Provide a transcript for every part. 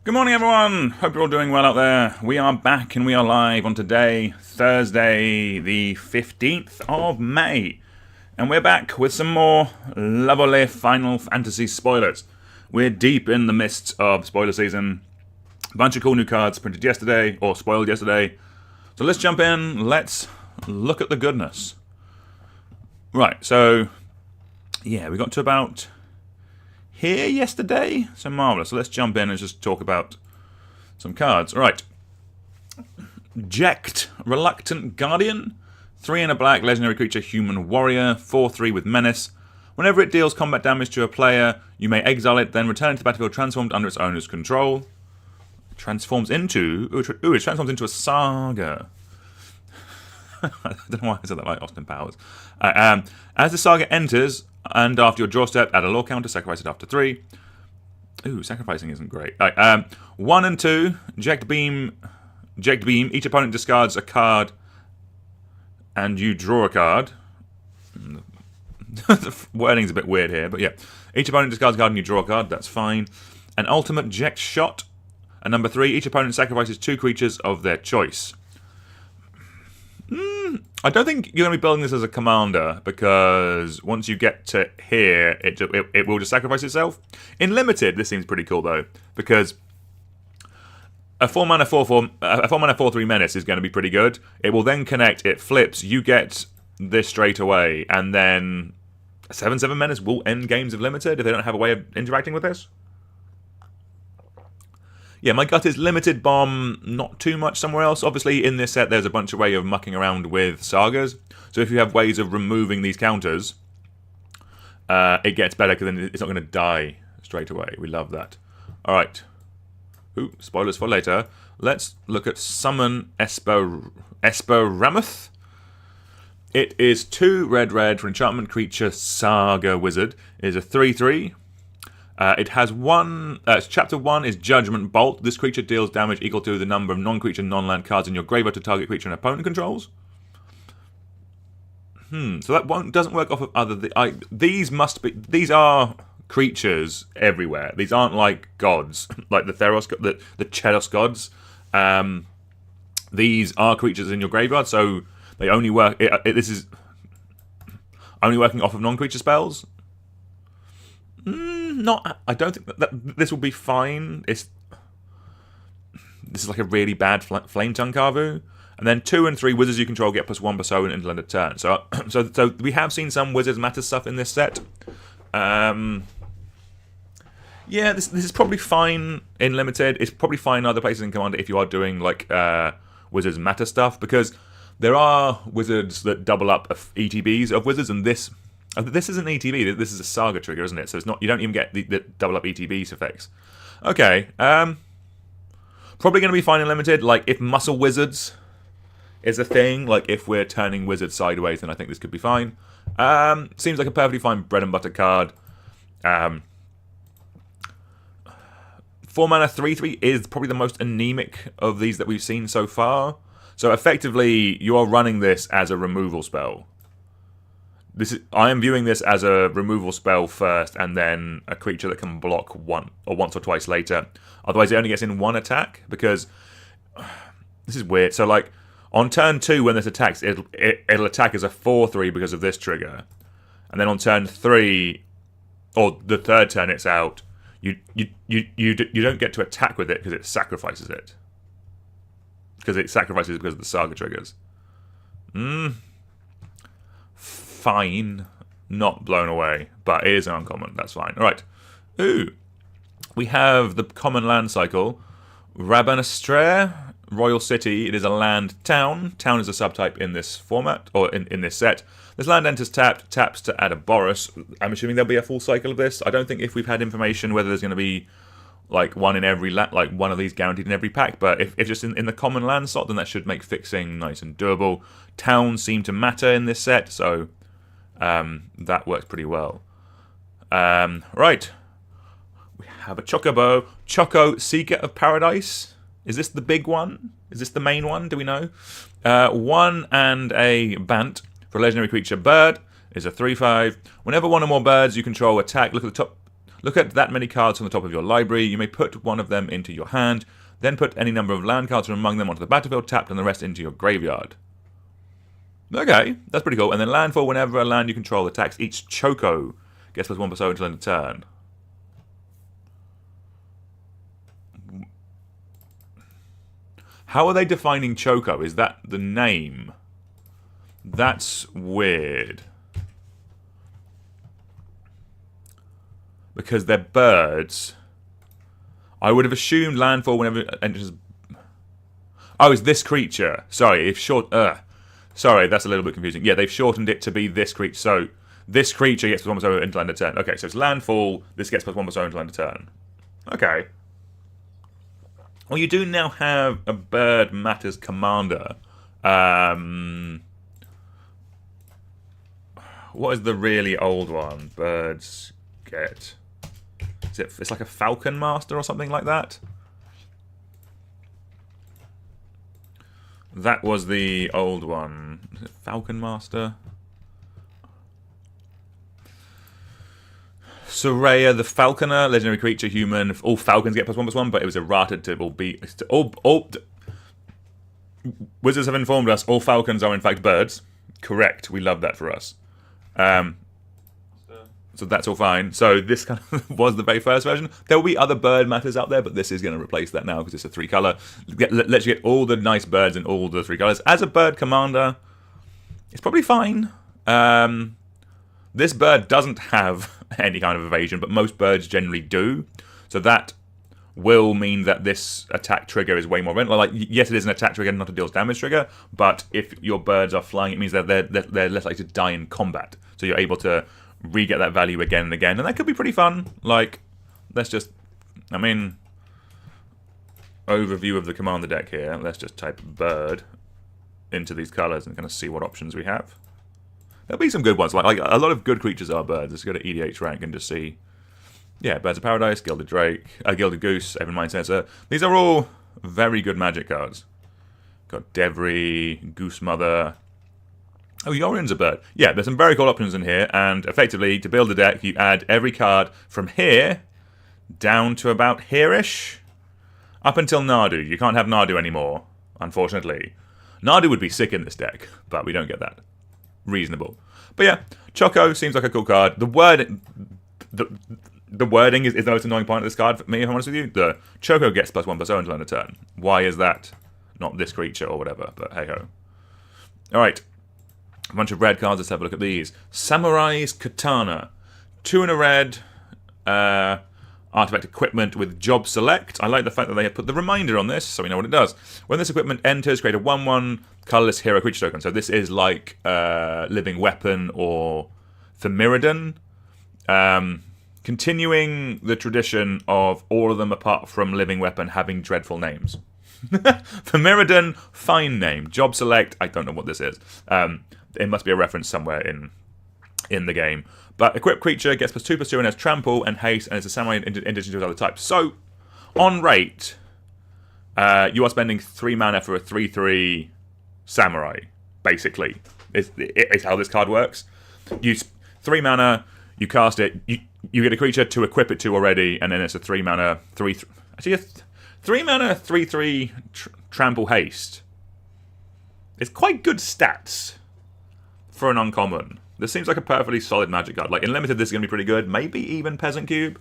Good morning, everyone. Hope you're all doing well out there. We are back and we are live on today, Thursday, the 15th of May. And we're back with some more lovely Final Fantasy spoilers. We're deep in the midst of spoiler season. A bunch of cool new cards printed yesterday, or spoiled yesterday. So let's jump in. Let's look at the goodness. Right, so, yeah, we got to about here yesterday. So marvellous. So let's jump in and just talk about some cards. All right. Jecht, Reluctant Guardian. 3 and a black, legendary creature, human warrior. 4/3 with menace. Whenever it deals combat damage to a player, you may exile it, then return it to the battlefield transformed under its owner's control. It transforms into... it transforms into a saga. I don't know why I said that like Austin Powers. As the saga enters, and after your draw step, add a law counter, sacrifice it after 3. Ooh, sacrificing isn't great. 1 and 2, Jecht Beam. Each opponent discards a card, and you draw a card. The wording's a bit weird here, but yeah. Each opponent discards a card and you draw a card, that's fine. An ultimate Jecht Shot. And number 3, each opponent sacrifices 2 creatures of their choice. I don't think you're going to be building this as a commander, because once you get to here, it will just sacrifice itself. In Limited, this seems pretty cool, though, because a 4-mana 4/3 menace is going to be pretty good. It will then connect, it flips, you get this straight away, and then a 7/7 menace will end games of Limited if they don't have a way of interacting with this. Yeah, my gut is Limited Bomb, not too much somewhere else. Obviously, in this set, there's a bunch of ways of mucking around with sagas. So if you have ways of removing these counters, it gets better because then it's not going to die straight away. We love that. All right. Ooh, spoilers for later. Let's look at Summon Esperamouth. It is 2 red for enchantment creature Saga Wizard. It is a 3/3. It has one... Chapter 1 is Judgment Bolt. This creature deals damage equal to the number of non-creature, non-land cards in your graveyard to target creature an opponent controls. So that doesn't work off of other... These are creatures everywhere. These aren't like gods, like the Theros, the Chedos gods. These are creatures in your graveyard, so they only work... This is only working off of non-creature spells. I don't think that this will be fine. This is like a really bad Flame Tongue Karvu. And then 2 and 3 wizards you control get +1 persona until end of turn. So we have seen some Wizards Matter stuff in this set. Yeah, this is probably fine in Limited. It's probably fine in other places in Commander if you are doing like Wizards Matter stuff, because there are wizards that double up ETBs of wizards, and this isn't ETB. This is a Saga trigger, isn't it? So it's not. You don't even get the double up ETBs effects. Okay. Probably going to be fine in Limited. Like if Muscle Wizards is a thing, like if we're turning wizards sideways, then I think this could be fine. Seems like a perfectly fine bread and butter card. 4-mana 3/3 is probably the most anemic of these that we've seen so far. So effectively, you are running this as a removal spell. I am viewing this as a removal spell first, and then a creature that can block once or twice later. Otherwise, it only gets in 1 attack, because this is weird. So, like on turn 2, when this attacks, it'll attack as a 4/3 because of this trigger, and then on turn 3, or the third turn it's out, you don't get to attack with it because it sacrifices it. Because it sacrifices because of the Saga triggers. Fine, not blown away, but it is an uncommon. That's fine. All right. Ooh, we have the common land cycle, Rabanastre, Royal City. It is a land town. Town is a subtype in this format, or in this set. This land enters taps to add a Boros. I'm assuming there'll be a full cycle of this. I don't think if we've had information whether there's going to be like one in every like one of these guaranteed in every pack, but if just in the common land slot, then that should make fixing nice and doable. Towns seem to matter in this set, so that works pretty well. Right. We have a Chocobo. Choco, Seeker of Paradise. Is this the big one? Is this the main one? Do we know? 1 and a Bant for a legendary creature bird is a 3/5. Whenever one or more birds you control attack, look at Look at that many cards on the top of your library. You may put one of them into your hand, then put any number of land cards from among them onto the battlefield tapped and the rest into your graveyard. Okay, that's pretty cool. And then landfall, whenever a land you control attacks each Choco, gets +1/+0 until end of turn. How are they defining Choco? Is that the name? That's weird. Because they're birds. I would have assumed landfall whenever it enters... Oh, it's this creature. Sorry, if short... Sorry, that's a little bit confusing. Yeah, they've shortened it to be this creature. So, this creature gets +1/+0 until end of turn. Okay, so it's landfall. This gets +1/+0 until end of turn. Okay. Well, you do now have a Bird Matters commander. What is the really old one? Birds get... It's like a Falcon Master or something like that? That was the old one. Is it Falcon Master? Soraya the Falconer, legendary creature, human. All falcons get +1/+1, but it was errated to all be... Wizards have informed us all falcons are in fact birds. Correct. We love that for us. So that's all fine. So this kind of was the very first version. There will be other bird matters out there, but this is going to replace that now because it's a 3-color. Lets you get all the nice birds in all the 3 colors. As a bird commander, it's probably fine. This bird doesn't have any kind of evasion, but most birds generally do. So that will mean that this attack trigger is way more relevant. Like, yes, it is an attack trigger, not a deals damage trigger, but if your birds are flying, it means that they're less likely to die in combat. So you're able to re-get that value again and again, and that could be pretty fun. Like, let's just, I mean, overview of the commander deck here. Let's just type bird into these colors and kind of see what options we have. There'll be some good ones. Like a lot of good creatures are birds. Let's go to EDH rank and just see. Yeah, Birds of Paradise, Gilded Drake, Gilded Goose, Evan Mind Sensor. These are all very good Magic cards. Got Devry, Goose Mother. Oh, Yorion's a bird. Yeah, there's some very cool options in here, and effectively, to build a deck, you add every card from here down to about here-ish. Up until Nardu. You can't have Nardu anymore, unfortunately. Nardu would be sick in this deck, but we don't get that. Reasonable. But yeah, Choco seems like a cool card. The wording is the most annoying part of this card for me, if I'm honest with you. The Choco gets +1/+0 until end of turn. Why is that not this creature or whatever? But hey-ho. Alright. A bunch of red cards. Let's have a look at these. Samurai's Katana. 2 and a red. Artifact equipment with job select. I like the fact that they have put the reminder on this, so we know what it does. When this equipment enters, create a 1/1 colorless hero creature token. So this is like Living Weapon or Themiridan. Continuing the tradition of all of them apart from Living Weapon having dreadful names. Themiridan, fine name. Job select, I don't know what this is. It must be a reference somewhere in the game. But equipped creature gets +2/+2 and has trample and haste, and it's a samurai in addition to its other types. So, on rate, you are spending 3 mana for a 3/3 samurai, basically. It's how this card works. You 3 mana, you cast it, you get a creature to equip it to already, and then it's a 3 mana, 3/3. Actually, 3 mana, 3/3 trample haste. It's quite good stats for an uncommon. This seems like a perfectly solid Magic card. Like, in Limited, this is going to be pretty good. Maybe even Peasant Cube,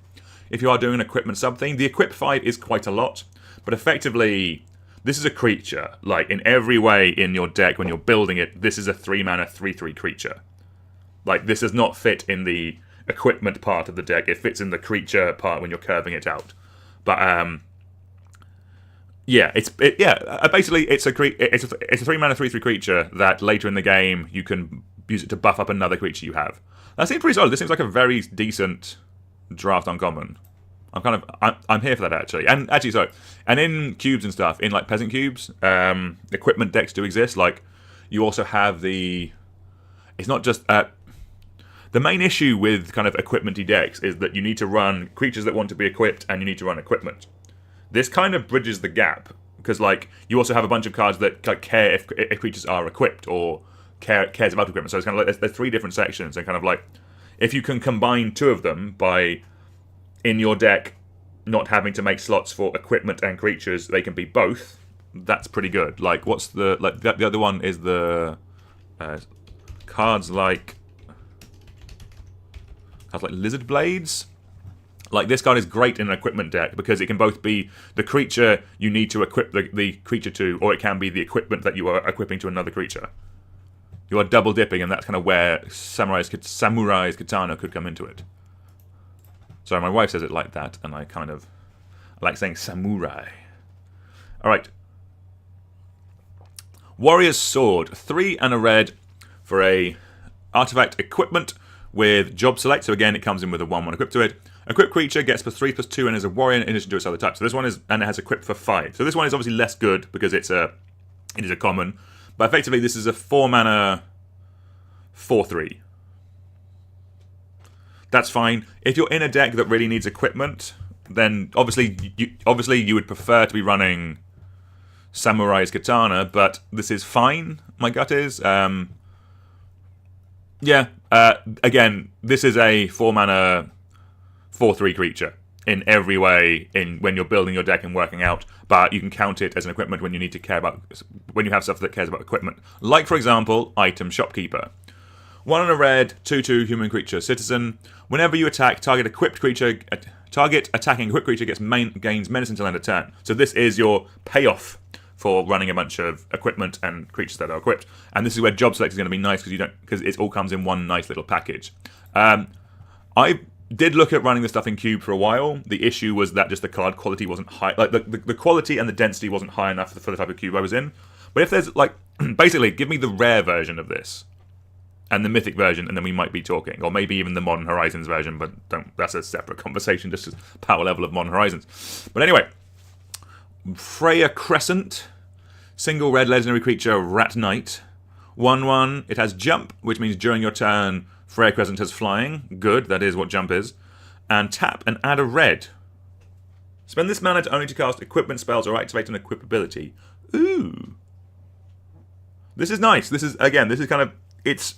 if you are doing an equipment something. The equip 5 is quite a lot, but effectively, this is a creature. Like, in every way in your deck, when you're building it, this is a 3 mana, 3/3 creature. Like, this does not fit in the equipment part of the deck. It fits in the creature part when you're curving it out. But, yeah, basically it's a 3 mana 3/3 creature that later in the game you can use it to buff up another creature you have. That seems pretty solid. This seems like a very decent draft uncommon. I'm here for that actually. And actually, and in cubes and stuff, in like Peasant Cubes, equipment decks do exist. Like, you also have it's not just the main issue with kind of equipment-y decks is that you need to run creatures that want to be equipped and you need to run equipment. This kind of bridges the gap, because like you also have a bunch of cards that care if creatures are equipped or cares about equipment. So it's kind of like there's 3 different sections, and kind of like if you can combine 2 of them by in your deck, not having to make slots for equipment and creatures, they can be both. That's pretty good. Like, what's the the other one is the cards like Lizard Blades. Like, this card is great in an equipment deck because it can both be the creature you need to equip the creature to, or it can be the equipment that you are equipping to another creature. You are double dipping, and that's kind of where Samurai's Katana could come into it. Sorry, my wife says it like that, and I like saying samurai. Alright. Warrior's Sword. 3 and a red for a artifact equipment with job select. So again, it comes in with a 1/1 equipped to it. Equipped creature gets +3/+2 and is a warrior in addition to its other type. So this one is, and it has equipped for 5. So this one is obviously less good because it is a common. But effectively, this is a 4-mana 4/3. That's fine. If you're in a deck that really needs equipment, then obviously you would prefer to be running Samurai's Katana, but this is fine. My gut is. Again, this is a 4-mana 4/3 creature in every way when you're building your deck and working out, but you can count it as an equipment when you need to care about, when you have stuff that cares about equipment. Like, for example, Item Shopkeeper. 1 and a red, 2/2 human creature citizen. Whenever you attack, target attacking equipped creature gains menace until end of turn. So this is your payoff for running a bunch of equipment and creatures that are equipped. And this is where job select is going to be nice because it all comes in one nice little package. I did look at running this stuff in Cube for a while. The issue was that just the card quality wasn't high. Like, the quality and the density wasn't high enough for the type of Cube I was in. But if there's, like, basically, give me the rare version of this and the mythic version, and then we might be talking. Or maybe even the Modern Horizons version, but that's a separate conversation, just as power level of Modern Horizons. But anyway, Freya Crescent, single red legendary creature, Rat Knight. 1/1, it has jump, which means during your turn, Freya Crescent has flying. Good, that is what jump is. And tap and add a red. Spend this mana only to cast equipment spells or activate an equip ability. Ooh. This is nice. This is kind of, it's...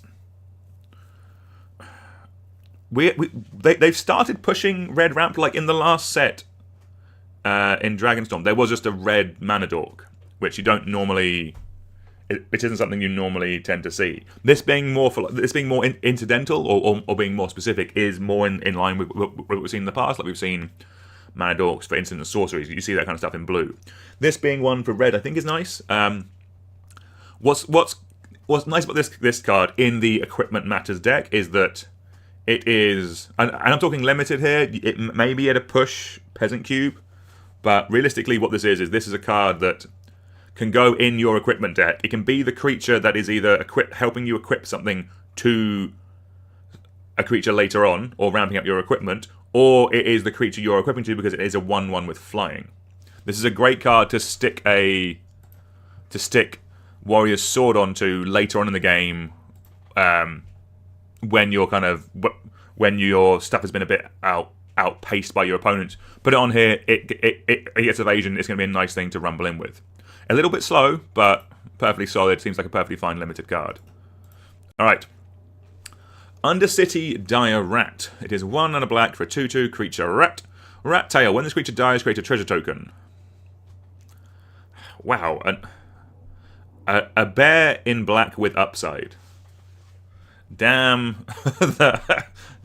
They've started pushing red ramp, like in the last set in Dragonstorm. There was just a red mana dork, which you don't normally... Which isn't something you normally tend to see. This being more incidental or being more specific is more in line with what we've seen in the past. Like we've seen mana dorks for instant and sorceries. You see that kind of stuff in blue. This being one for red, I think is nice. What's nice about this card in the Equipment Matters deck is that it is, and I'm talking limited here. It may be at a push Peasant Cube, but realistically, what this is a card that can go in your equipment deck. It can be the creature that is either helping you equip something to a creature later on, or ramping up your equipment, or it is the creature you're equipping to because it is a 1/1 with flying. This is a great card to stick Warrior's Sword onto later on in the game, when your stuff has been a bit outpaced by your opponent. Put it on here. It gets evasion. It's going to be a nice thing to rumble in with. A little bit slow, but perfectly solid. Seems like a perfectly fine limited card. Alright. Undercity Dire Rat. It is 1 and a black for a 2/2 creature rat. Rat tail. When this creature dies, create a treasure token. Wow. A bear in black with upside. Damn.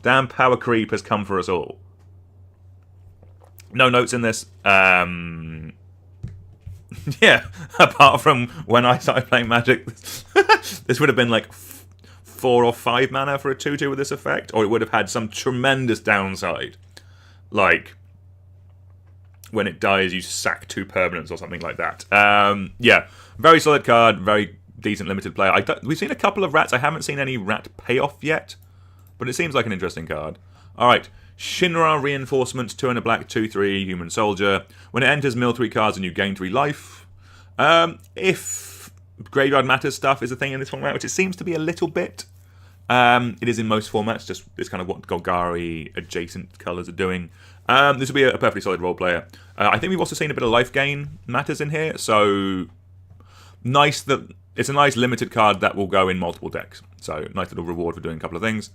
Damn power creep has come for us all. No notes in this. Yeah, apart from when I started playing Magic, this would have been like 4 or 5 mana for a 2/2 with this effect, or it would have had some tremendous downside. Like, when it dies, you sack 2 permanents or something like that. Yeah, very solid card, very decent limited player. We've seen a couple of rats. I haven't seen any rat payoff yet, but it seems like an interesting card. Alright. Shinra Reinforcement, 2 and a black, 2/3, human soldier. When it enters, mill 3 cards and you gain 3 life. If Graveyard Matters stuff is a thing in this format, which it seems to be a little bit, it is in most formats, just it's kind of what Golgari adjacent colours are doing. This will be a perfectly solid role player. I think we've also seen a bit of life gain matters in here, so nice that it's a nice limited card that will go in multiple decks. So nice little reward for doing a couple of things.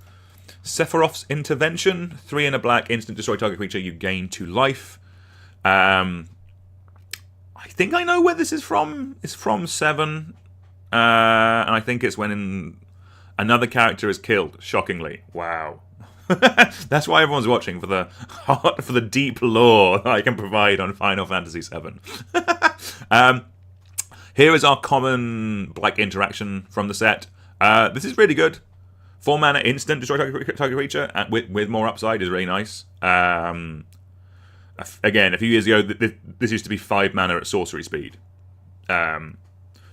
Sephiroth's Intervention, 3 and a black, instant destroy target creature, you gain 2 life. I think I know where this is from. It's from 7. And I think it's when another character is killed, shockingly. Wow. That's why everyone's watching, for the deep lore that I can provide on Final Fantasy VII. Here is our common black interaction from the set. This is really good. 4 mana instant destroy target creature with more upside is really nice. Again, a few years ago, this used to be 5 mana at sorcery speed.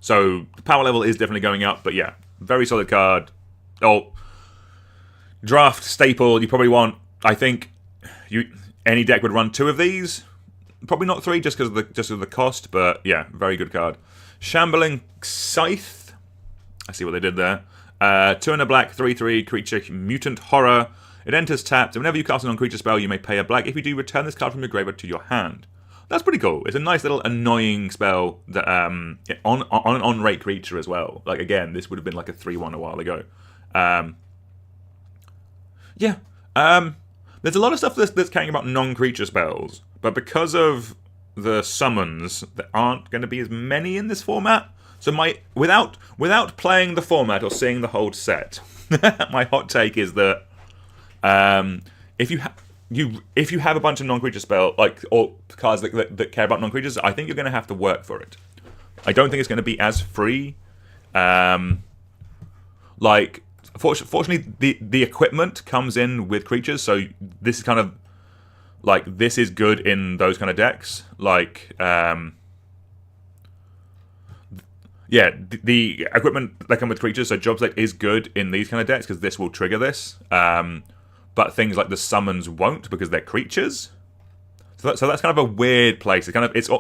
So the power level is definitely going up, but yeah, very solid card. Oh, draft staple. You probably want. I think any deck would run 2 of these. Probably not 3, just because of the cost. But yeah, very good card. Shambling Scythe. I see what they did there. 2 and a black, 3/3 creature, mutant horror. It enters tapped, and whenever you cast a non-creature spell, you may pay a black. If you do, return this card from your graveyard to your hand. That's pretty cool. It's a nice little annoying spell that on an on-rate creature as well. Like, again, this would have been like a 3/1 a while ago. Yeah. There's a lot of stuff that's caring about non-creature spells, but because of the summons, there aren't going to be as many in this format. So without playing the format or seeing the whole set, my hot take is that if you have a bunch of non-creature spell or cards that care about non-creatures, I think you're going to have to work for it. I don't think it's going to be as free. Fortunately, the equipment comes in with creatures, so this is kind of this is good in those kind of decks. Yeah, the equipment that come with creatures, so Job Select is good in these kind of decks because this will trigger this. But things like the summons won't because they're creatures. So that's kind of a weird place. It's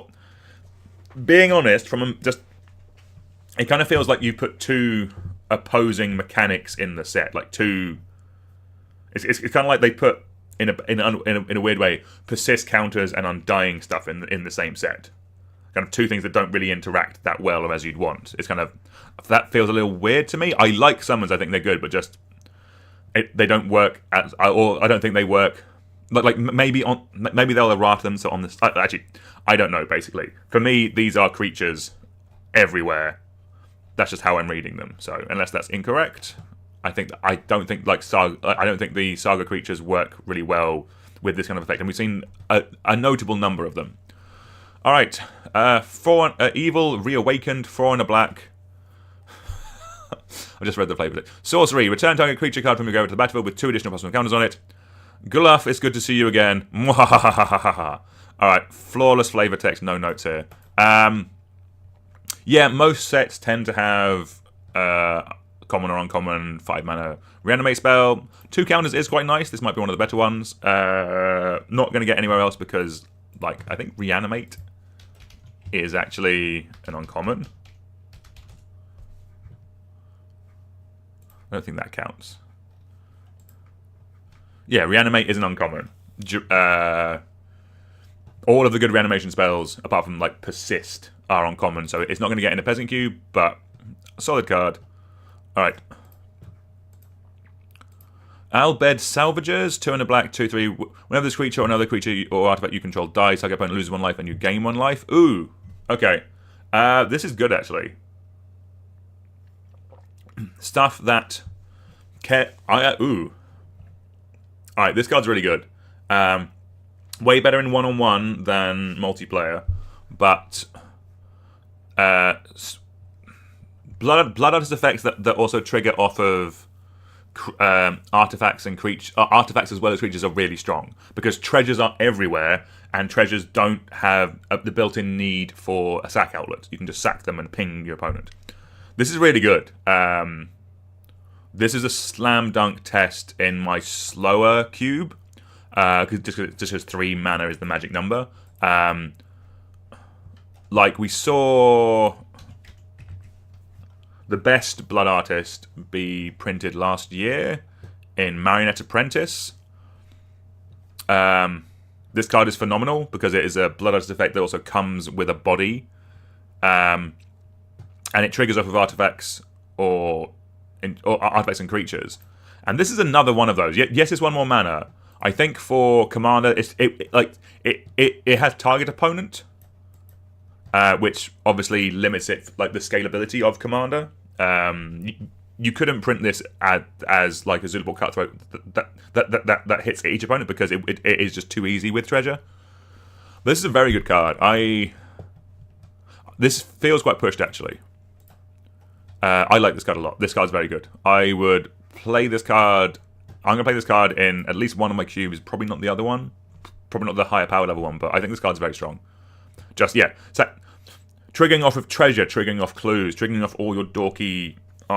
being honest, it kind of feels like you put 2 opposing mechanics in the set, It's kind of like they put in a weird way persist counters and undying stuff in the same set. Kind of 2 things that don't really interact that well or as you'd want. It's kind of that feels a little weird to me. I like summons; I think they're good, but they don't work or I don't think they work. Maybe they'll errata them. So on this, actually, I don't know. Basically, for me, these are creatures everywhere. That's just how I'm reading them. So unless that's incorrect, I don't think the Saga creatures work really well with this kind of effect, and we've seen a notable number of them. All right, 4 evil reawakened, 4 and a black. I just read the flavor of it. Sorcery: return target creature card from your graveyard to the battlefield with 2 additional possible counters on it. Gulaf, it's good to see you again. All right, flawless flavor text, no notes here. Yeah, most sets tend to have common or uncommon 5 mana reanimate spell. 2 counters is quite nice. This might be one of the better ones. Not going to get anywhere else because, I think reanimate is actually an uncommon. I don't think that counts. Yeah, reanimate is an uncommon. All of the good reanimation spells, apart from persist, are uncommon, so it's not going to get in a peasant cube, but a solid card. Alright. Albed Salvagers, 2 and a black, 2/3. Whenever this creature or another creature or artifact you control dies, target opponent loses 1 life and you gain 1 life. Ooh. Okay. This is good, actually. Stuff that... Ooh. Alright, this card's really good. Way better in one-on-one than multiplayer, but blood artist effects that also trigger off of artifacts and artifacts as well as creatures are really strong because treasures are everywhere and treasures don't have the built-in need for a sack outlet. You can just sack them and ping your opponent. This is really good. This is a slam dunk test in my slower cube. Just 3 mana is the magic number. We saw the best Blood Artist be printed last year in Marionette Apprentice. This card is phenomenal because it is a Blood Artist effect that also comes with a body. And it triggers off of artifacts or artifacts and creatures. And this is another one of those. Yes, it's 1 more mana. I think for Commander, it has target opponent, which obviously limits it, like the scalability of Commander. You couldn't print this as like a Zutable Cutthroat that hits each opponent because it is just too easy with Treasure. This is a very good card. This feels quite pushed, actually. I like this card a lot. This card's very good. I would play this card. I'm going to play this card in at least one of my cubes. Probably not the other one. Probably not the higher power level one, but I think this card's very strong. Just, yeah. So, triggering off of Treasure, triggering off Clues, triggering off all your dorky,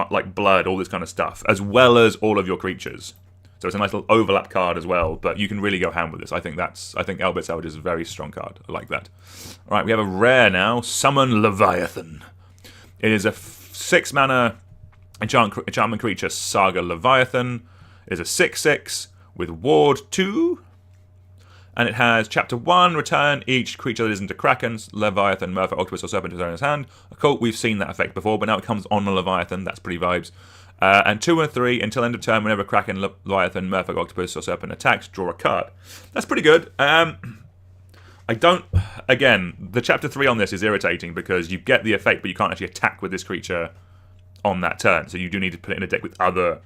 like blood, all this kind of stuff, as well as all of your creatures. So it's a nice little overlap card as well, but you can really go ham with this. I think Elbert Salvage is a very strong card. I like that. All right, we have a rare now. Summon Leviathan. It is a 6 mana enchantment creature, Saga Leviathan. It is a 6/6 with Ward 2. And it has Chapter 1, return each creature that isn't a Kraken, Leviathan, Merfolk, Octopus, or Serpent to his hand. Cool, we've seen that effect before, but now it comes on a Leviathan. That's pretty vibes. And 2 and 3, until end of turn, whenever Kraken, Leviathan, Merfolk, Octopus, or Serpent attacks, draw a card. That's pretty good. Again, the Chapter 3 on this is irritating because you get the effect, but you can't actually attack with this creature on that turn. So you do need to put it in a deck with other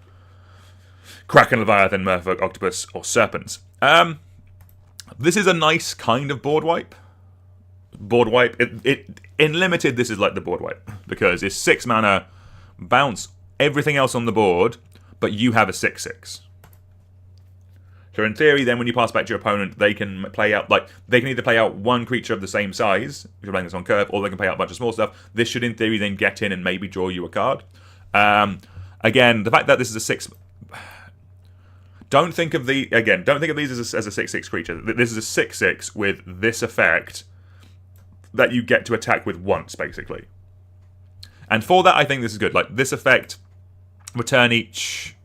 Kraken, Leviathan, Merfolk, Octopus, or Serpents. This is a nice kind of board wipe. Board wipe. In limited, this is like the board wipe because it's 6 mana, bounce everything else on the board, but you have a 6/6. So in theory, then when you pass back to your opponent, they can play out they can either play out one creature of the same size if you're playing this on curve, or they can play out a bunch of small stuff. This should, in theory, then get in and maybe draw you a card. Again, the fact that this is a 6. Don't think of these as a 6/6 creature. This is a 6/6 with this effect that you get to attack with once, basically. And for that, I think this is good. Like this effect, return each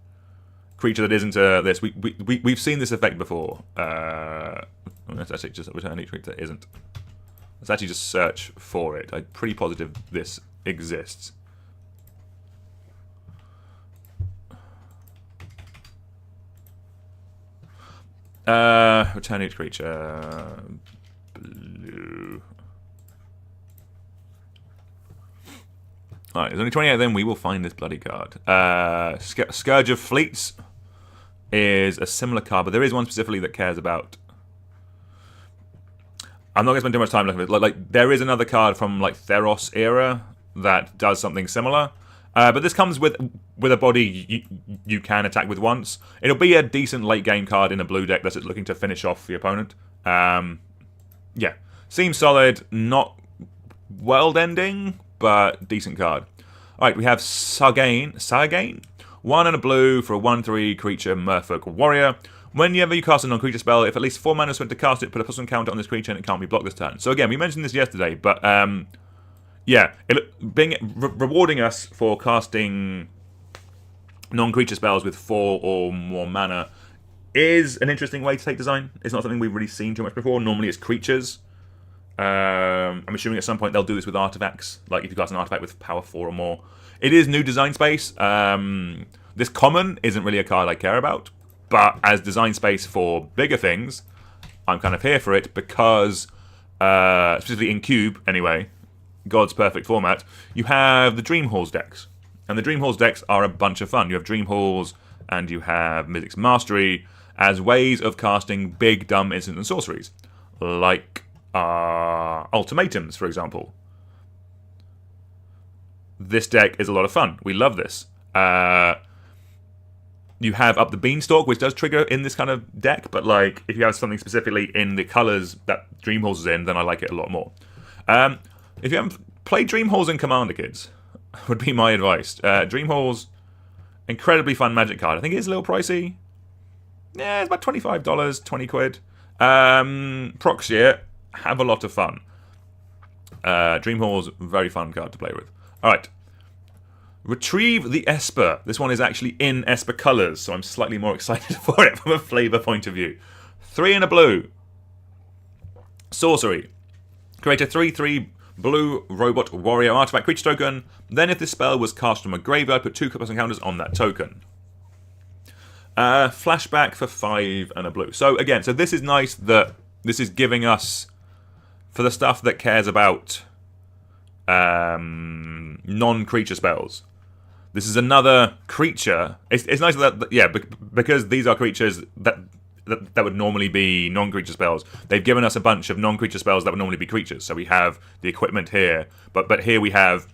creature that isn't this. We've seen this effect before. Let's actually just return each creature that isn't. Let's actually just search for it. I'm pretty positive this exists. Return each creature. Blue. Alright, there's only 28 of them. We will find this bloody card. Scourge of Fleets is a similar card, but there is one specifically that cares about. I'm not going to spend too much time looking at it. Like there is another card from like Theros era that does something similar. But this comes with a body you can attack with once. It'll be a decent late game card in a blue deck that's looking to finish off the opponent. Yeah, seems solid. Not world ending, but decent card. All right, we have Sargain. 1 and a blue for a 1/3 creature, Merfolk Warrior. Whenever you cast a non-creature spell, if at least 4 mana spent to cast it, put a +1 counter on this creature and it can't be blocked this turn. So again, we mentioned this yesterday, but yeah, rewarding us for casting non-creature spells with 4 or more mana is an interesting way to take design. It's not something we've really seen too much before. Normally it's creatures. I'm assuming at some point they'll do this with artifacts, like if you cast an artifact with power 4 or more. It is new design space. This common isn't really a card I care about, but as design space for bigger things, I'm kind of here for it because, specifically in Cube anyway, God's perfect format, you have the Dream Halls decks. And the Dream Halls decks are a bunch of fun. You have Dream Halls and you have Mythic's Mastery as ways of casting big, dumb instant and sorceries. Like Ultimatums, for example. This deck is a lot of fun. We love this. You have Up the Beanstalk, which does trigger in this kind of deck, but like if you have something specifically in the colours that Dream Halls is in, then I like it a lot more. If you haven't played Dream Halls in Commander, kids, would be my advice. Dream Halls, incredibly fun Magic card. I think it is a little pricey. Yeah, it's about $25, 20 quid. Proxy it, have a lot of fun. Dream Halls, very fun card to play with. Alright. Retrieve the Esper. This one is actually in Esper colours, so I'm slightly more excited for it from a flavour point of view. 3 and a blue. Sorcery. Create a 3/3 blue robot warrior artifact creature token. Then if this spell was cast from a graveyard, put 2 +1 counters on that token. Flashback for 5 and a blue. So again, so this is nice that this is giving us, for the stuff that cares about non-creature spells, this is another creature. It's nice that, yeah, because these are creatures that would normally be non-creature spells. They've given us a bunch of non-creature spells that would normally be creatures. So we have the equipment here, but here we have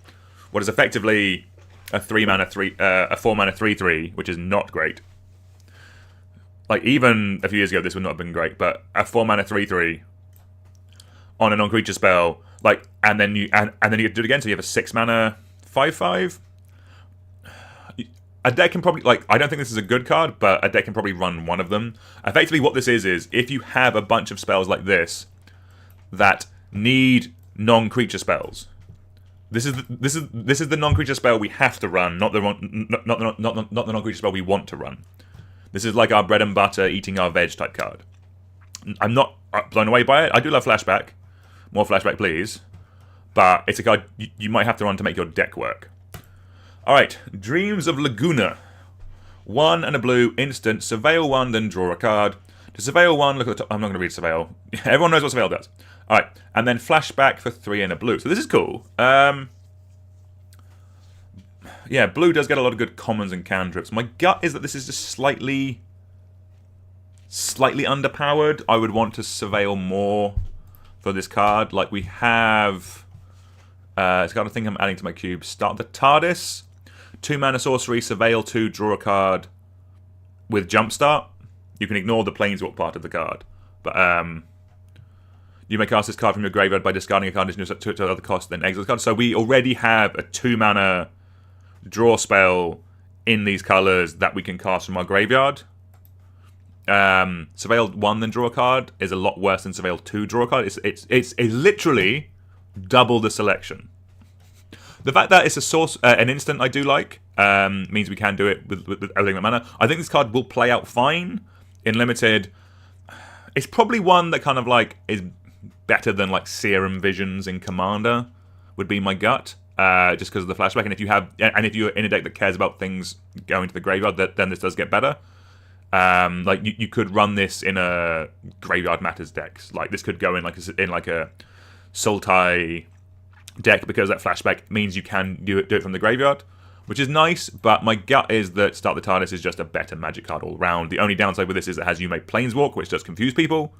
what is effectively a 4-mana 3/3, which is not great. Like, even a few years ago, this would not have been great, but a 4-mana 3/3 on a non-creature spell, like, and then you do it again. So you have a 6-mana 5/5. A deck can probably, like, I don't think this is a good card, but a deck can probably run one of them. Effectively, what this is if you have a bunch of spells like this that need non-creature spells, this is the non-creature spell we have to run, not the non-creature spell we want to run. This is like our bread and butter, eating our veg type card. I'm not blown away by it. I do love Flashback. More Flashback, please. But it's a card you might have to run to make your deck work. Alright, Dreams of Laguna. 1 and a blue, instant. Surveil 1, then draw a card. To Surveil 1, look at the top. I'm not going to read Surveil. Everyone knows what Surveil does. Alright, and then Flashback for 3 and a blue. So this is cool. Yeah, blue does get a lot of good commons and cantrips. My gut is that this is just slightly underpowered. I would want to Surveil more for this card. Like, we have... it's got a thing I'm adding to my cube. Start the TARDIS. 2-mana sorcery, Surveil 2, draw a card with Jumpstart. You can ignore the Planeswalk part of the card. But, you may cast this card from your graveyard by discarding a card to other cost, then exile the card. So we already have a 2-mana draw spell in these colours that we can cast from our graveyard. Surveil 1, then draw a card is a lot worse than Surveil 2, draw a card. It's literally double the selection. The fact that it's a source, an instant, I do like. Means we can do it with everything that mana. I think this card will play out fine in limited. It's probably one that kind of like is better than like Serum Visions in Commander, would be my gut. Just because of the flashback, and if you're in a deck that cares about things going to the graveyard, then this does get better. Like you could run this in a Graveyard Matters deck. Like this could go in like a Sultai deck, because that flashback means you can do it from the graveyard, which is nice. But my gut is that Start the TARDIS is just a better Magic card all round. The only downside with this is it has You May Planeswalk, which does confuse people.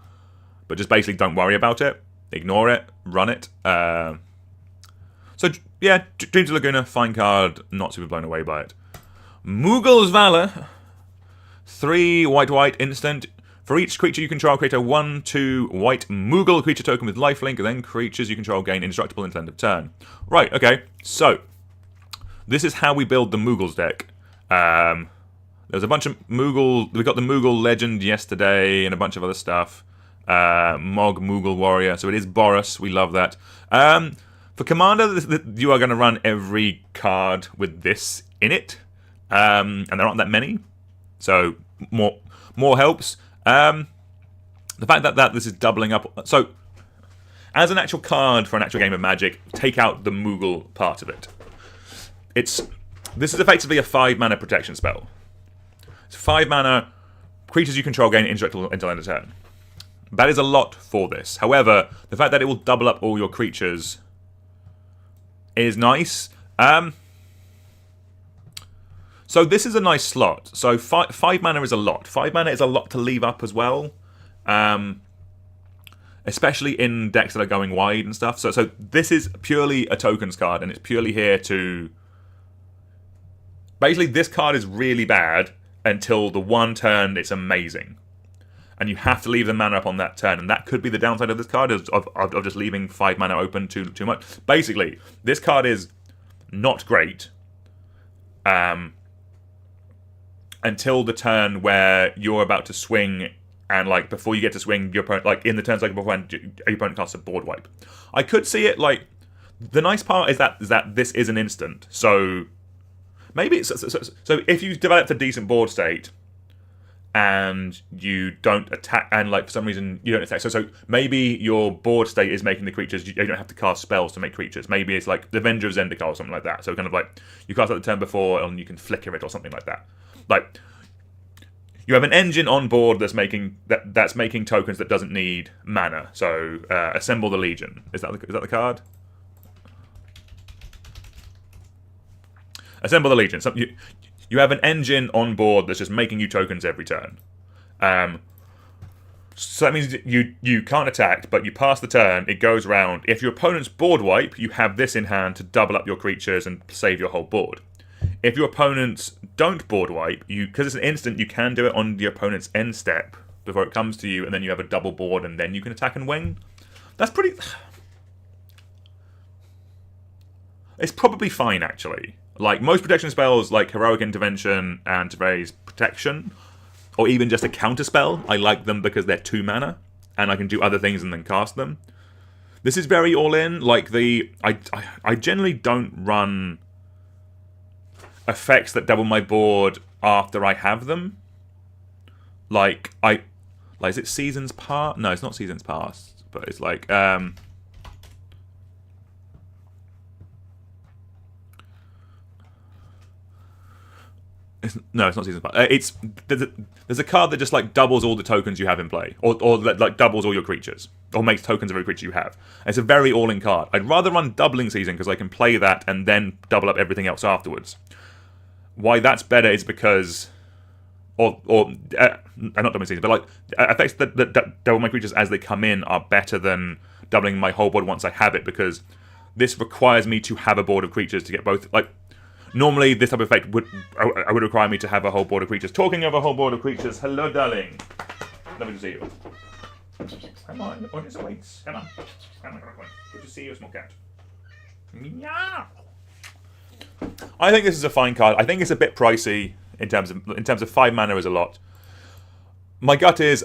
But just basically don't worry about it, ignore it, run it. So yeah, Dreams of Laguna, fine card, not super blown away by it. Mughals Valor, 3 white instant. For each creature you control, create a 1/2 white Mughal creature token with lifelink, and then creatures you control gain indestructible until end of turn. Right, okay, so this is how we build the Mughals deck. There's a bunch of Mughal, we got the Mughal legend yesterday, and a bunch of other stuff. Mog Mughal Warrior, so it is Boros, we love that. For Commander, you are going to run every card with this in it, and there aren't that many, so more helps. The fact that this is doubling up, so as an actual card for an actual game of Magic, take out the Mughal part of it. This is effectively a 5-mana protection spell. It's 5 mana, creatures you control gain indestructible until end of turn. That is a lot for this. However, the fact that it will double up all your creatures is nice. So this is a nice slot. So 5 mana is a lot. 5 mana is a lot to leave up as well. Especially in decks that are going wide and stuff. So this is purely a tokens card, and it's purely here to... Basically, this card is really bad until the one turn it's amazing. And you have to leave the mana up on that turn. And that could be the downside of this card, of just leaving 5 mana open too much. Basically, this card is not great until the turn where you're about to swing, and like before you get to swing, your opponent, like in the turn cycle beforehand, your opponent casts a board wipe. I could see it like... The nice part is that this is an instant. So maybe it's... So if you've developed a decent board state, and you don't attack, and like for some reason you don't attack, so maybe your board state is making the creatures, you don't have to cast spells to make creatures. Maybe it's like the Avenger of Zendikar or something like that. So kind of like you cast out the turn before and you can flicker it or something like that. Like You have an engine on board that's making tokens that doesn't need mana. So assemble the Legion. Is that the card? Assemble the Legion. So you have an engine on board that's just making you tokens every turn. So that means you can't attack, but you pass the turn, it goes round. If your opponent's board wipe, you have this in hand to double up your creatures and save your whole board. If your opponents don't board wipe, because it's an instant, you can do it on your opponent's end step before it comes to you, and then you have a double board, and then you can attack and wing. That's pretty... It's probably fine, actually. Like, most protection spells, like Heroic Intervention and Teferi's Protection, or even just a counter spell, I like them because they're 2 mana, and I can do other things and then cast them. This is very all-in. Like, I generally don't run effects that double my board after I have them. Like, is it Seasons Past? No, it's not Seasons Past, but it's like, it's not Seasons Past. There's a card that just like doubles all the tokens you have in play, or like doubles all your creatures, or makes tokens of every creature you have. And it's a very all-in card. I'd rather run Doubling Season because I can play that and then double up everything else afterwards. Why that's better is because, not Doubling Season, but like effects that double my creatures as they come in are better than doubling my whole board once I have it, because this requires me to have a board of creatures to get both. Like, normally this type of effect would require me to have a whole board of creatures. Talking of a whole board of creatures, hello, darling. Lovely to see you. Come on, on his weights. Come on. Good to see you, small cat. Meow. I think this is a fine card. I think it's a bit pricey in terms of 5 mana is a lot. My gut is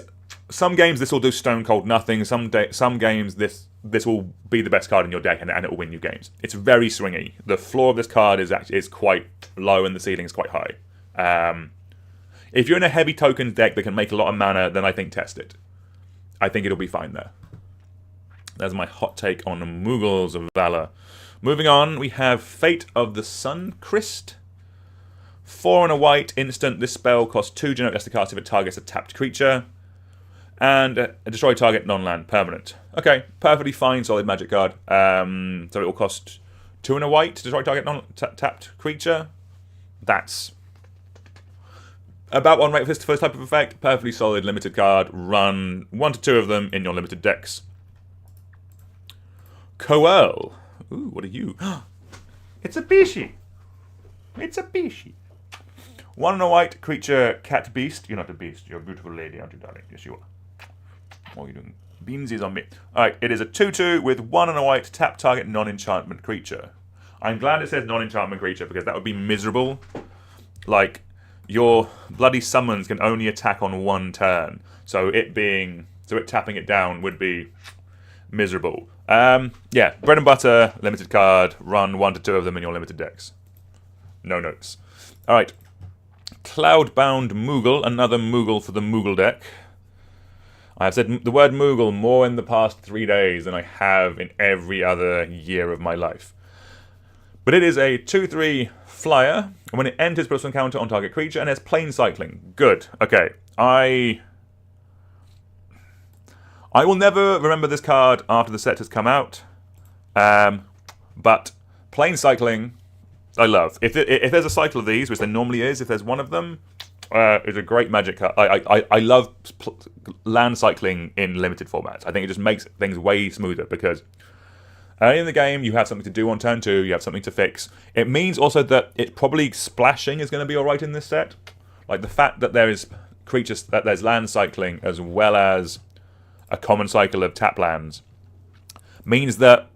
some games this will do stone cold nothing. Some games this will be the best card in your deck and it will win you games. It's very swingy. The floor of this card is quite low and the ceiling is quite high. If you're in a heavy tokens deck that can make a lot of mana, then I think test it. I think it'll be fine there. That's my hot take on Moogles of Valor. Moving on, we have Fate of the Sunchrist. 4 and a white, instant. This spell costs 2 generate less to cast if it targets a tapped creature. And a destroy target non-land permanent. Okay, perfectly fine, solid magic card. So it will cost 2 and a white to destroy target non-tapped creature. That's about 1 rate for this type of effect. Perfectly solid limited card. Run 1 to 2 of them in your limited decks. Coel. Ooh, what are you? It's a Bishi. It's a Bishi. 1 and a white creature, cat beast. You're not a beast. You're a beautiful lady, aren't you, darling? Yes, you are. What are you doing? Beansies on me. Alright, it is a 2/2 with 1 and a white, tap target non-enchantment creature. I'm glad it says non-enchantment creature because that would be miserable. Like, your bloody summons can only attack on 1 turn. So it tapping it down would be miserable. Yeah, bread and butter, limited card, run 1 to 2 of them in your limited decks. No notes. Alright. Cloudbound Moogle, another Moogle for the Moogle deck. I have said the word Moogle more in the past 3 days than I have in every other year of my life. But it is a 2/3 flyer, and when it enters, puts an encounter on target creature, and has plane cycling. Good. Okay. I will never remember this card after the set has come out. But plane cycling, I love. If there's a cycle of these, which there normally is, if there's one of them, it's a great magic card. I love land cycling in limited formats. I think it just makes things way smoother because early in the game you have something to do on turn 2, you have something to fix. It means also that it probably splashing is going to be alright in this set. Like the fact that there is creatures, that there's land cycling as well as a common cycle of tap lands means that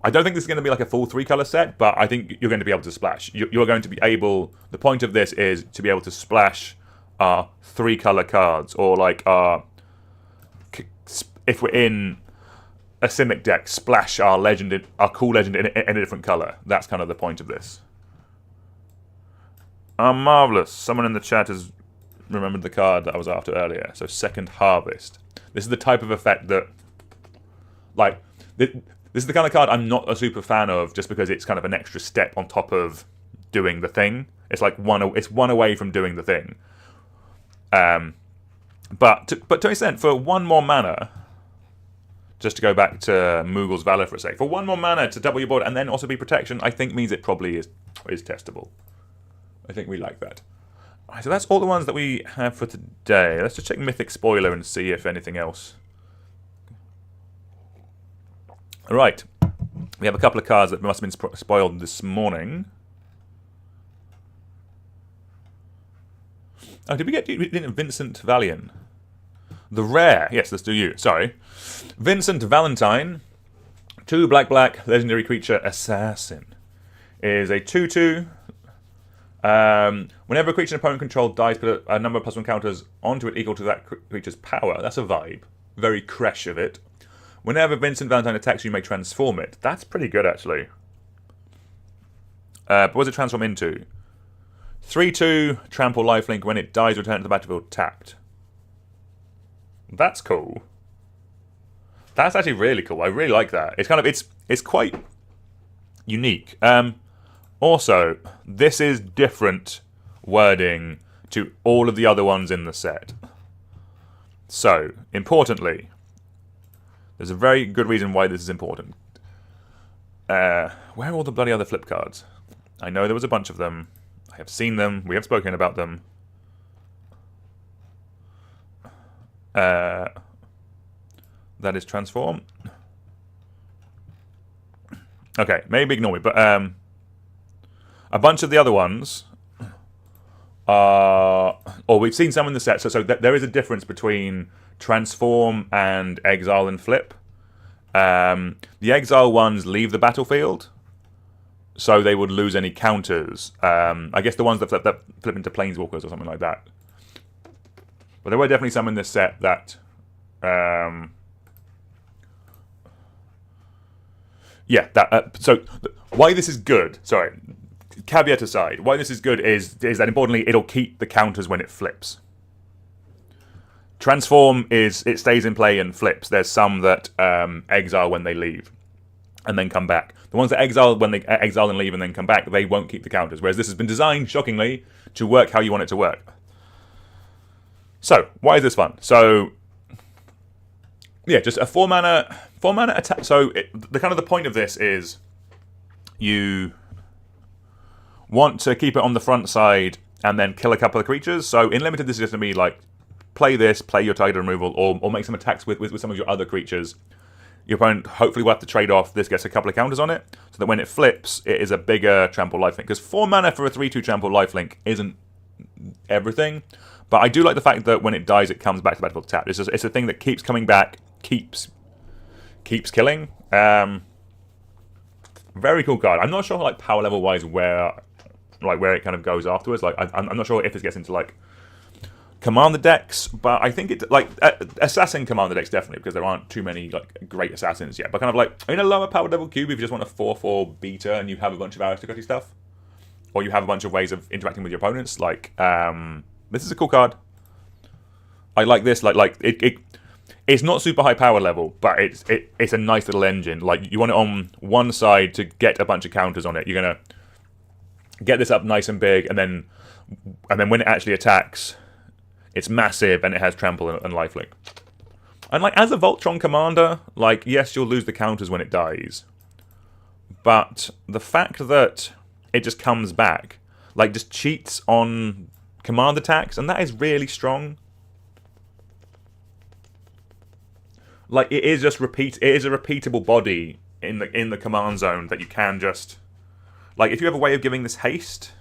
I don't think this is going to be like a full 3-color set, but I think you're going to be able to splash. You're going to be able... The point of this is to be able to splash 3-color cards, or like if we're in a Simic deck, splash our cool legend in a different color. That's kind of the point of this. Marvelous. Someone in the chat has remembered the card that I was after earlier. So Second Harvest. This is the type of effect that, like, this is the kind of card I'm not a super fan of, just because it's kind of an extra step on top of doing the thing. It's like one away from doing the thing. But to an extent, for 1 more mana, just to go back to Moogle's Valor for a sec, for 1 more mana to double your board and then also be protection, I think means it probably is testable. I think we like that. Alright, so that's all the ones that we have for today. Let's just check Mythic Spoiler and see if anything else. Alright, we have a couple of cards that must have been spoiled this morning. Oh, did we get Vincent Valiant? The rare. Yes, let's do you. Sorry. Vincent Valentine, 2 black, legendary creature, assassin. Is a 2/2. Whenever a creature an opponent controlled dies, put a number of +1 counters onto it equal to that creature's power. That's a vibe. Very Crash of it. Whenever Vincent Valentine attacks you may transform it. That's pretty good, actually. But what does it transform into? 3/2, trample lifelink. When it dies, return to the battlefield tapped. That's cool. That's actually really cool. I really like that. It's kind of it's quite unique. Also, this is different wording to all of the other ones in the set. So, importantly, there's a very good reason why this is important. Where are all the bloody other flip cards? I know there was a bunch of them. I have seen them. We have spoken about them. That is transform. Okay, maybe ignore me, but a bunch of the other ones are, or we've seen some in the set. So there is a difference between transform and exile and flip. The exile ones leave the battlefield, so they would lose any counters. I guess the ones that flip into planeswalkers or something like that. But there were definitely some in this set that, yeah. So why this is good? Sorry, caveat aside, why this is good is that importantly it'll keep the counters when it flips. Transform it stays in play and flips. There's some that exile when they leave, and then come back. The ones that exile when they exile and leave and then come back, they won't keep the counters. Whereas this has been designed, shockingly, to work how you want it to work. So, why is this fun? So, yeah, just a 4 mana attack. So, the point of this is you want to keep it on the front side and then kill a couple of creatures. So, in limited, this is just going to be like play this, play your target removal, or make some attacks with some of your other creatures. Your opponent hopefully will have to trade off. This gets a couple of counters on it, so that when it flips, it is a bigger trample lifelink. Because 4 mana for a 3/2 trample lifelink isn't everything. But I do like the fact that when it dies, it comes back to battlefield tapped. It's a thing that keeps coming back, keeps killing. Very cool card. I'm not sure, like power level wise, where it kind of goes afterwards. Like I'm not sure if this gets into like commander decks, but I think it assassin commander decks definitely, because there aren't too many like great assassins yet. But kind of like in a lower power level cube, if you just want a 4/4 beta and you have a bunch of aristocracy stuff, or you have a bunch of ways of interacting with your opponents, like this is a cool card. I like this. It's not super high power level, but it's a nice little engine. Like you want it on one side to get a bunch of counters on it. You're gonna get this up nice and big, and then when it actually attacks, it's massive and it has trample and lifelink. And like as a Voltron commander, like yes, you'll lose the counters when it dies, but the fact that it just comes back, like just cheats on command attacks, and that is really strong. Like it is just it is a repeatable body in the command zone that you can just, like if you have a way of giving this haste,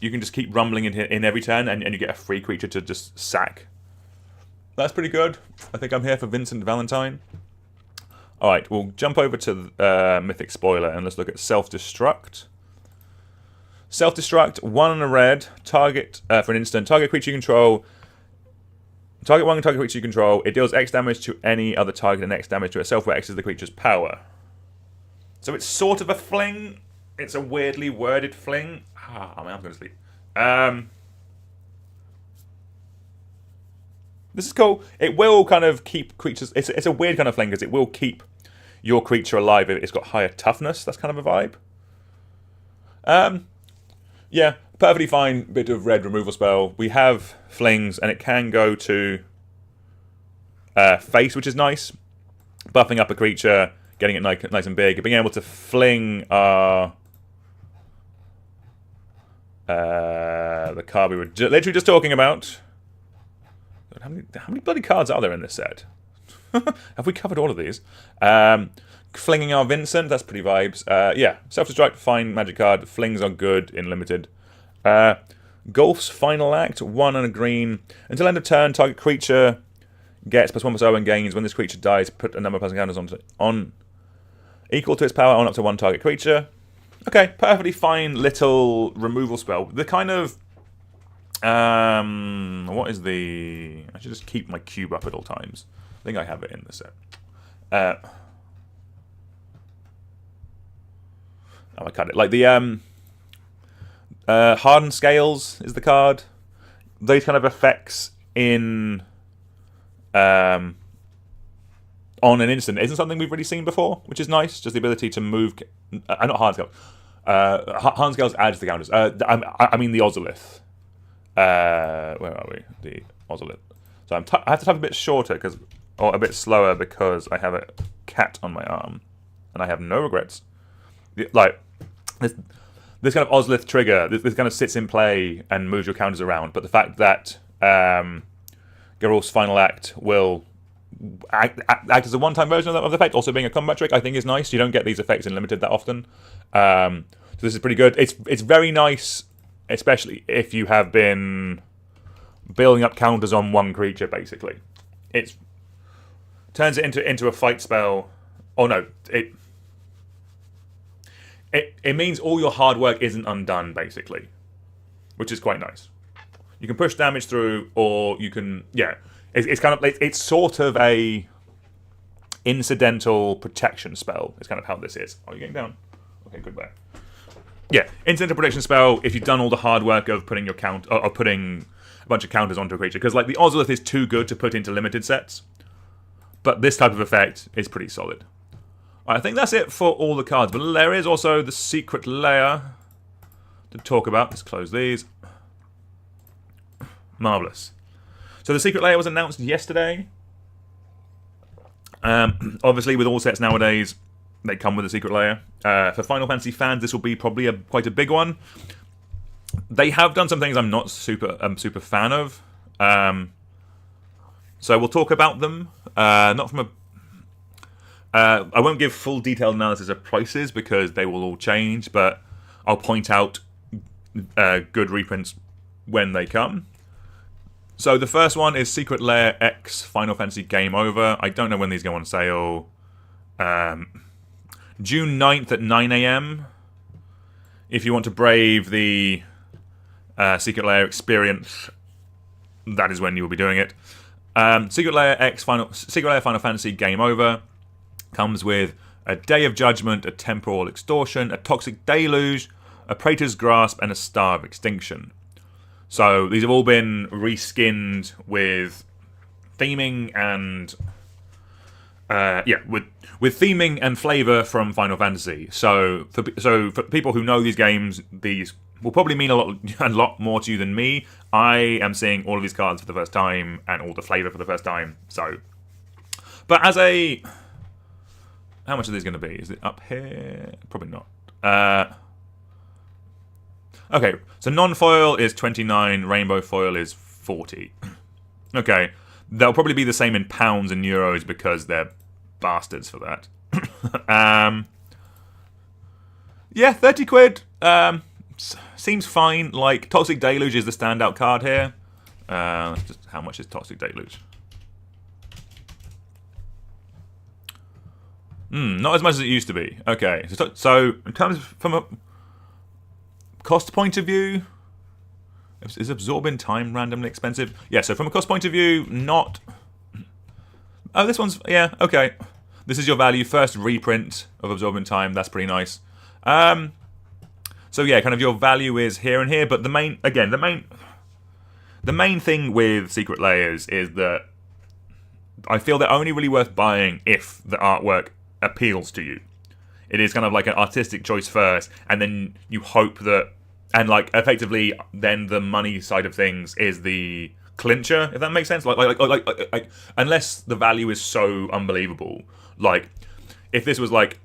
you can just keep rumbling in every turn, and you get a free creature to just sack. That's pretty good. I think I'm here for Vincent Valentine. Alright, we'll jump over to Mythic Spoiler and let's look at Self-Destruct. Self-Destruct, 1 and a red, target, for an instant, target creature you control, target 1 target creature you control, it deals X damage to any other target and X damage to itself, where X is the creature's power. So it's sort of a fling, it's a weirdly worded fling. I'm going to sleep. This is cool. It will kind of keep creatures, it's a weird kind of fling, because it will keep your creature alive if it's got higher toughness. That's kind of a vibe. Yeah, perfectly fine bit of red removal spell. We have flings, and it can go to face, which is nice. Buffing up a creature, getting it nice and big, being able to fling our the card we were literally just talking about. How many bloody cards are there in this set? Have we covered all of these? Flinging our Vincent, that's pretty vibes. Yeah, self-destruct, fine magic card. Flings are good in limited. Golf's Final Act, 1 and a green. Until end of turn, target creature gets +1/+0 and gains. When this creature dies, put a number of plus counters on equal to its power on up to 1 target creature. Okay, perfectly fine little removal spell. The kind of what is the? I should just keep my cube up at all times. I think I have it in the set. I cut it. Like the Hardened Scales is the card. Those kind of effects in on an instant isn't something we've really seen before, which is nice. Just the ability to move. Not Hardened Scales. Hardened Scales adds the counters. I mean the Ozolith. Where are we? The Ozolith. So I have to type a bit shorter or a bit slower because I have a cat on my arm, and I have no regrets. Like this kind of Ozolith trigger, this kind of sits in play and moves your counters around. But the fact that Geralt's Final Act will act as a one-time version of the effect, also being a combat trick, I think is nice. You don't get these effects in limited that often. So this is pretty good. It's very nice, especially if you have been building up counters on one creature, basically. It turns it into a fight spell. Oh no, it means all your hard work isn't undone, basically, which is quite nice. You can push damage through, or you can, yeah. It's kind of, it's sort of a incidental protection spell. It's kind of how this is. Oh, you're getting down. Okay, goodbye. Yeah, incidental protection spell. If you've done all the hard work of putting putting a bunch of counters onto a creature, because like the Ozolith is too good to put into limited sets, but this type of effect is pretty solid. I think that's it for all the cards, but there is also the Secret Lair to talk about. Let's close these. Marvellous. So the Secret Lair was announced yesterday. Obviously, with all sets nowadays, they come with a Secret Lair. For Final Fantasy fans, this will be probably quite a big one. They have done some things I'm not super fan of. So we'll talk about them. Not from a... I won't give full detailed analysis of prices because they will all change, but I'll point out good reprints when they come. So the first one is Secret Lair X Final Fantasy Game Over. I don't know when these go on sale. June 9th at 9 AM. If you want to brave the Secret Lair experience, that is when you will be doing it. Secret Lair Final Fantasy Game Over comes with a Day of Judgment, a Temporal Extortion, a Toxic Deluge, a Praetor's Grasp, and a Star of Extinction. So these have all been reskinned with theming and with theming and flavor from Final Fantasy. So for people who know these games, these will probably mean a lot more to you than me. I am seeing all of these cards for the first time and all the flavor for the first time. So, but as a, how much are these going to be? Is it up here? Probably not. Okay, so non-foil is 29, rainbow foil is 40. Okay, they'll probably be the same in pounds and euros because they're bastards for that. Yeah, 30 quid. Seems fine. Like, Toxic Deluge is the standout card here. Just how much is Toxic Deluge? Not as much as it used to be. Okay, so in terms of, from a cost point of view, is Absorbing Time randomly expensive? Yeah, so from a cost point of view, not... Oh, this one's... Yeah, okay. This is your value. First reprint of Absorbing Time. That's pretty nice. So yeah, kind of your value is here and here, but the main thing with Secret Lairs is that I feel they're only really worth buying if the artwork appeals to you. It is kind of like an artistic choice first, and then you hope that and like effectively, then the money side of things is the clincher, if that makes sense. Like unless the value is so unbelievable, like if this was like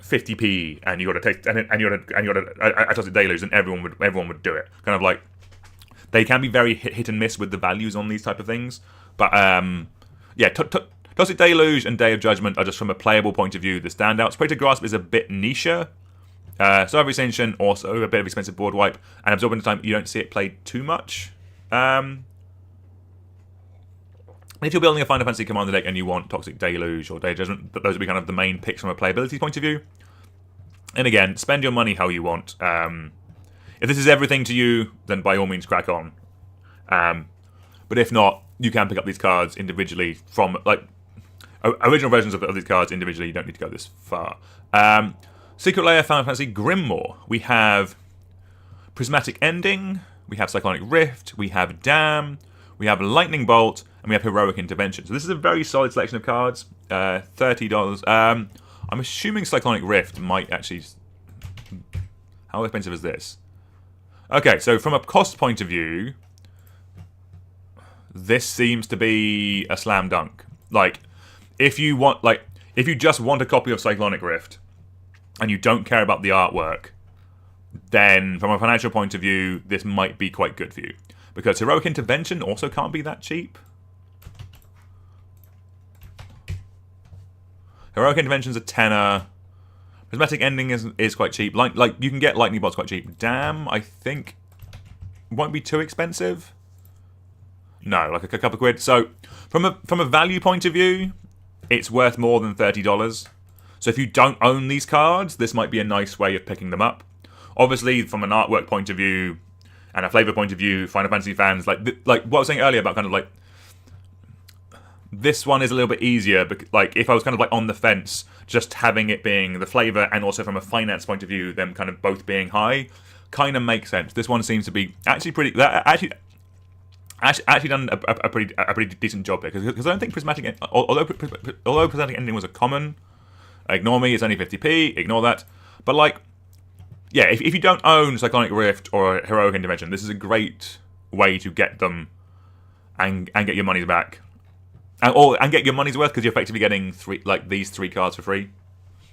50p and you got to take and you got a Toxic Deluge, and everyone would do it. Kind of like they can be very hit and miss with the values on these type of things, but yeah. Toxic Deluge and Day of Judgment are just from a playable point of view the standouts. Praetor Grasp is a bit nicher. Starving Ascension, also a bit of expensive board wipe, and Absorbing Time, you don't see it played too much. If you're building a Final Fantasy Commander deck and you want Toxic Deluge or Day of Judgment, those would be kind of the main picks from a playability point of view. And again, spend your money how you want. If this is everything to you, then by all means crack on. But if not, you can pick up these cards individually from, like, original versions of these cards individually. You don't need to go this far. Secret Lair, Final Fantasy, Grimoire. We have Prismatic Ending, we have Cyclonic Rift, we have Dam, we have Lightning Bolt, and we have Heroic Intervention. So this is a very solid selection of cards. $30. I'm assuming Cyclonic Rift might actually... How expensive is this? Okay, so from a cost point of view, this seems to be a slam dunk. Like, if you just want a copy of Cyclonic Rift, and you don't care about the artwork, then from a financial point of view, this might be quite good for you. Because Heroic Intervention also can't be that cheap. Heroic Intervention's a tenner. Prismatic Ending is quite cheap. Like you can get Lightning Bolts quite cheap. Damn, I think won't be too expensive. No, like a couple of quid. So from a value point of view, it's worth more than $30. So if you don't own these cards, this might be a nice way of picking them up. Obviously, from an artwork point of view and a flavor point of view, Final Fantasy fans, like what I was saying earlier about kind of like, this one is a little bit easier. Like if I was kind of like on the fence, just having it being the flavor and also from a finance point of view, them kind of both being high, kind of makes sense. This one seems to be actually actually done a pretty decent job here, because I don't think Prismatic, although Prismatic Ending was a common. Ignore me, it's only 50p, ignore that. But like, yeah, if you don't own Cyclonic Rift or Heroic Intervention, this is a great way to get them and get your money's back. And get your money's worth, because you're effectively getting these three cards for free.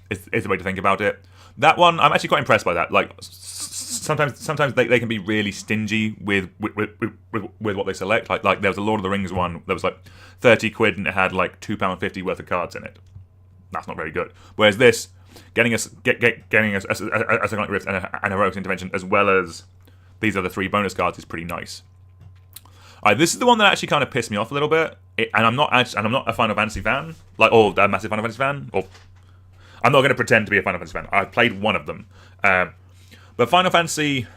Is the way to think about it. That one, I'm actually quite impressed by that. Like, sometimes they can be really stingy with what they select. Like there was a Lord of the Rings one that was like 30 quid and it had like £2.50 worth of cards in it. That's not very good. Whereas this, getting a Cyclonic Rift and a Heroic Intervention, as well as these other three bonus cards, is pretty nice. Alright, this is the one that actually kind of pissed me off a little bit, and I'm not a Final Fantasy fan, or a massive Final Fantasy fan, or I'm not going to pretend to be a Final Fantasy fan. I've played one of them, but Final Fantasy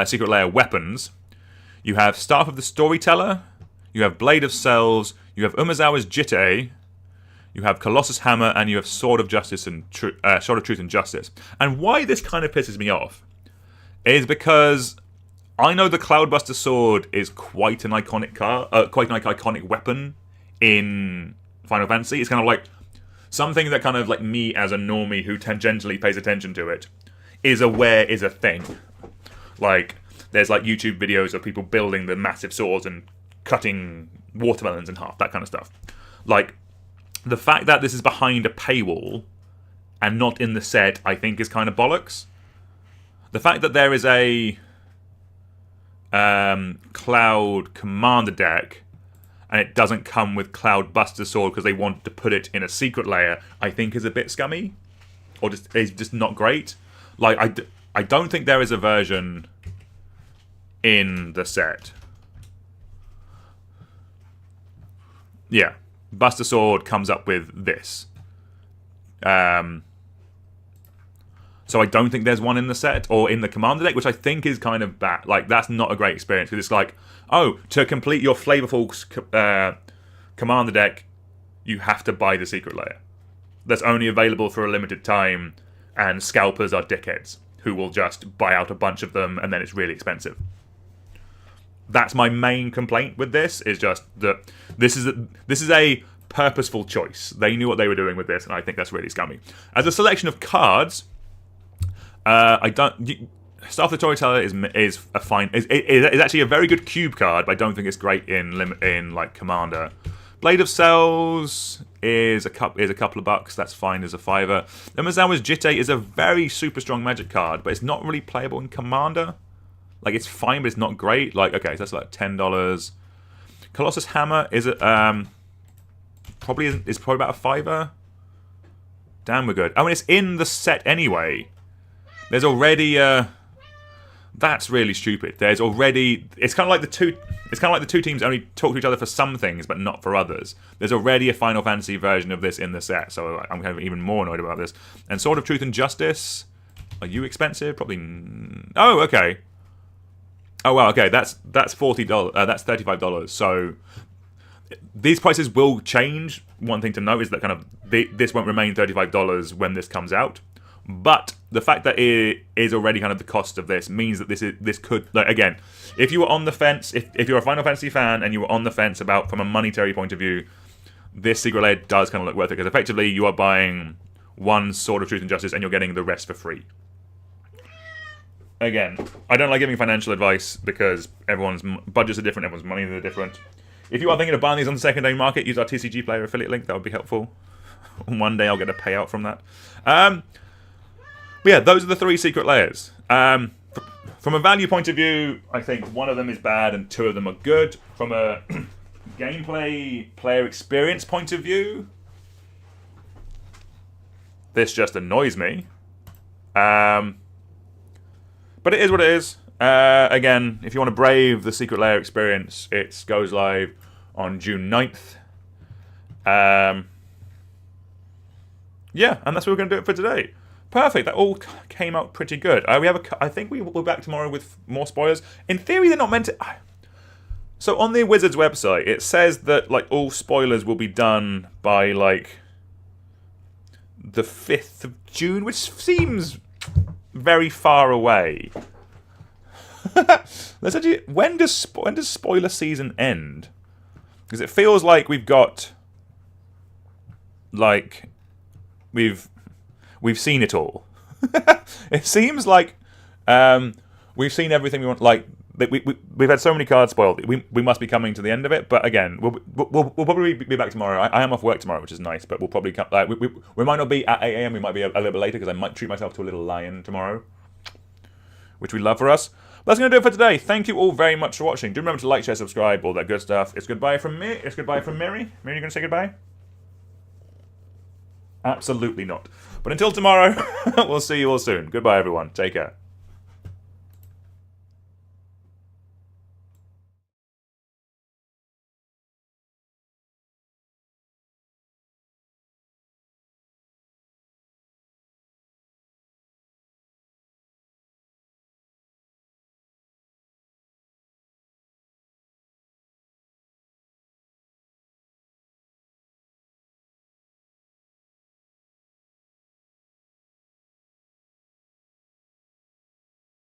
Secret Lair weapons, you have Staff of the Storyteller, you have Blade of Cells, you have Umezawa's Jitte, you have Colossus Hammer, and you have Sword of Justice and Sword of Truth and Justice. And why this kind of pisses me off is because I know the Cloudbuster Sword is quite an iconic iconic weapon in Final Fantasy. It's kind of like something that kind of like me as a normie who tangentially pays attention to it is aware is a thing. Like there's like YouTube videos of people building the massive swords and cutting watermelons in half, that kind of stuff. Like, the fact that this is behind a paywall and not in the set, I think, is kind of bollocks. The fact that there is a Cloud Commander deck and it doesn't come with Cloudbuster Sword because they wanted to put it in a Secret Lair, I think is a bit scummy. Or is just not great. Like, I don't think there is a version in the set. Yeah. Buster Sword comes up with this. So I don't think there's one in the set or in the Commander deck, which I think is kind of bad. Like, that's not a great experience, because it's like, oh, to complete your flavorful Commander deck, you have to buy the Secret Lair. That's only available for a limited time, and scalpers are dickheads who will just buy out a bunch of them, and then it's really expensive. That's my main complaint with this, is just that this is a purposeful choice. They knew what they were doing with this, and I think that's really scummy. As a selection of cards, Staff the Storyteller is a fine. Is actually a very good cube card, but I don't think it's great in like Commander. Blade of Cells is a couple of bucks. That's fine as a fiver. Umezawa's Jitte is a very super strong Magic card, but it's not really playable in Commander. Like, it's fine, but it's not great. Like, okay, so that's like $10. Colossus Hammer is probably about a fiver. Damn, we're good. Oh, and it's in the set anyway. There's already that's really stupid. There's already it's kind of like the two teams only talk to each other for some things but not for others. There's already a Final Fantasy version of this in the set, so I'm kind of even more annoyed about this. And Sword of Truth and Justice, are you expensive? Probably. Oh, okay. Oh well, okay. That's $40. That's $35. So these prices will change. One thing to note is that kind of this won't remain $35 when this comes out. But the fact that it is already kind of the cost of this means that this could, like, again, if you were on the fence, if you're a Final Fantasy fan and you were on the fence about from a monetary point of view, this Secret Lair does kind of look worth it because effectively you are buying one Sword of Truth and Justice and you're getting the rest for free. Again, I don't like giving financial advice because everyone's budgets are different, everyone's money are different. If you are thinking of buying these on the secondary market, use our TCG Player affiliate link. That would be helpful. One day I'll get a payout from that. But yeah, those are the three Secret Lairs. From a value point of view, I think one of them is bad and two of them are good. From a gameplay, player experience point of view, this just annoys me. But it is what it is. Again, if you want to brave the Secret Lair experience, it goes live on June 9th. Yeah, and that's what we're going to do it for today. Perfect. That all came out pretty good. I think we'll be back tomorrow with more spoilers. In theory, they're not meant to. So on the Wizards website, it says that like all spoilers will be done by like the 5th of June, which seems very far away. Let's actually. When does spoiler season end? Because it feels like we've got like we've seen it all. It seems like we've seen everything we want. Like we've had so many cards spoiled. We must be coming to the end of it. But again, we'll probably be back tomorrow. I am off work tomorrow, which is nice. But we'll probably come. We might not be at 8 a.m. We might be a little bit later because I might treat myself to a little lion tomorrow, which we love for us. That's going to do it for today. Thank you all very much for watching. Do remember to like, share, subscribe, all that good stuff. It's goodbye from me. It's goodbye from Miri. Miri, you going to say goodbye? Absolutely not. But until tomorrow, we'll see you all soon. Goodbye, everyone. Take care.